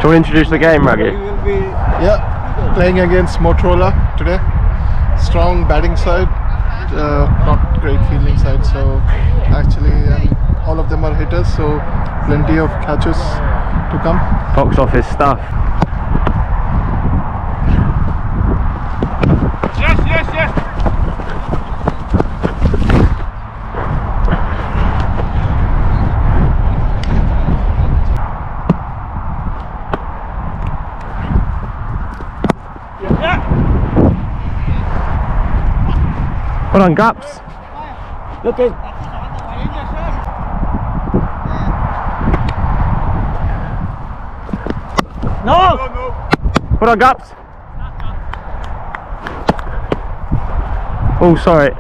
you want to introduce the game, Raggy? Yeah, playing against Motorola today. Strong batting side, not great fielding side. So actually, all of them are hitters. So plenty of catches to come. Box office stuff. Yes. Hold on, Gaps. Looking. No. Hold on, Gaps. Oh, sorry.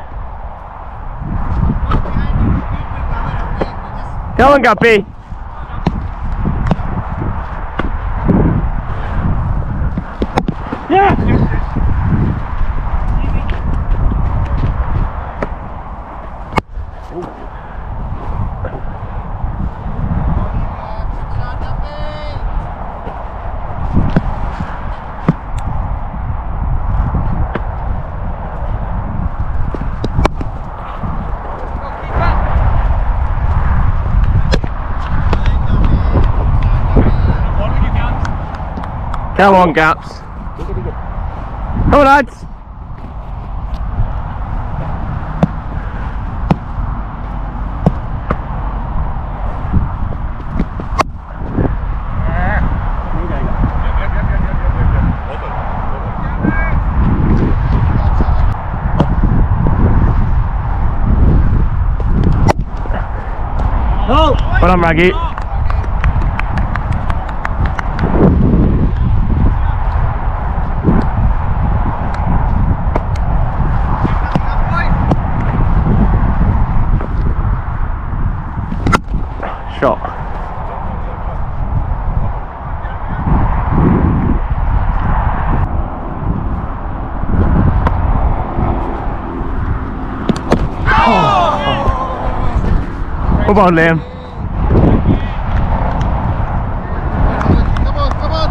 Come on, Guppy. Yeah. Come on, Gaps. Come on, lads. No. Well done, Raggy. Shot. Come on, Liam. Come on.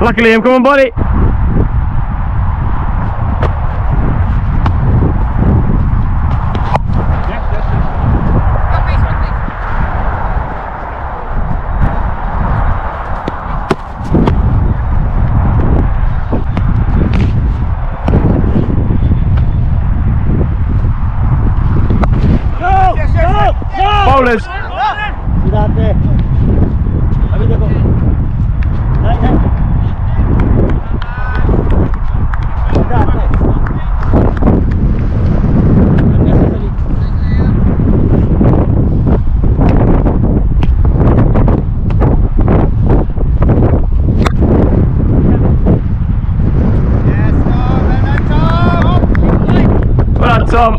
Lucky, Liam. Come on, buddy. Bowlers. Well done, Tom.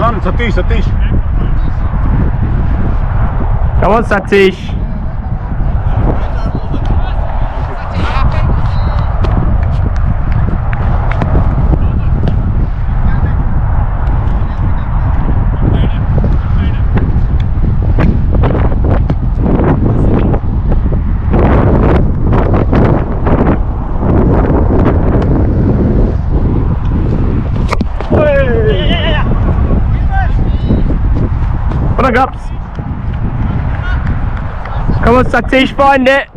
on, Satish, Satish. Come on, Satish. What a gups. Come on, Satish, find it.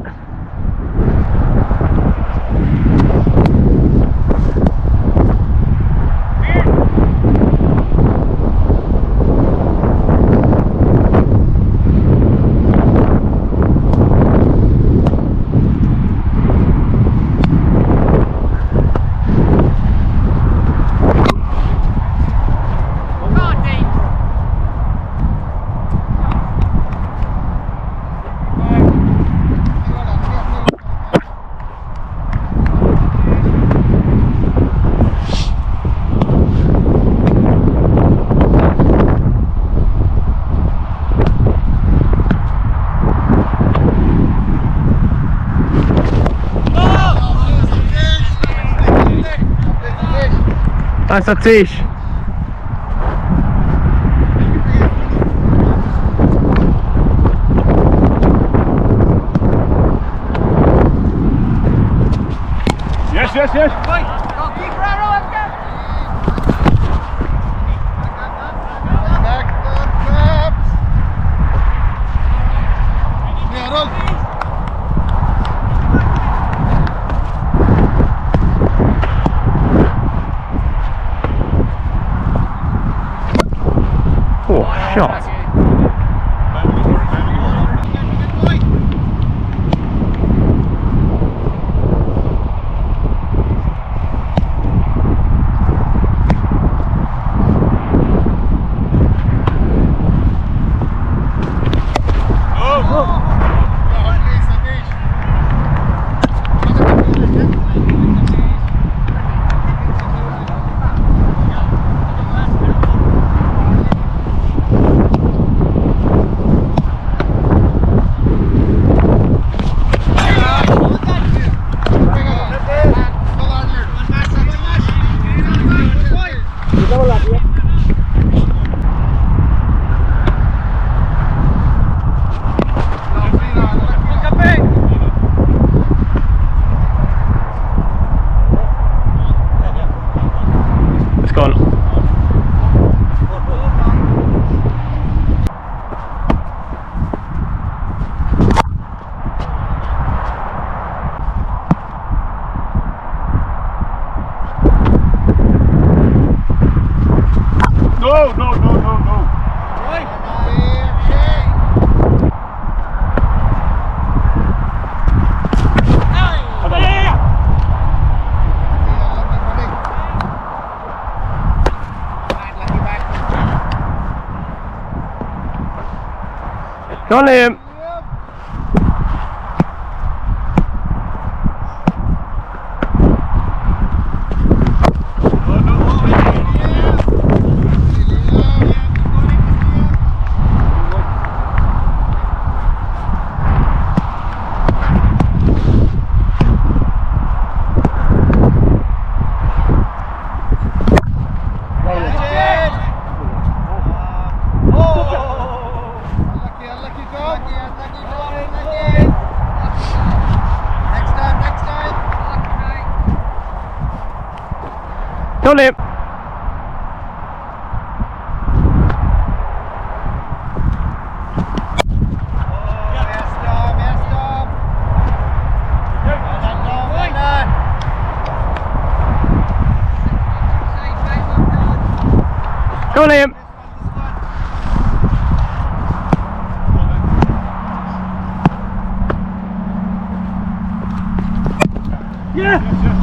Nice, Satish. Yes, yes, yes. Oh, shot. It's gone. No, no, no, no, no. Go on, Liam. Go on, Liam. Go on, Liam. Yeah. Yes, yes.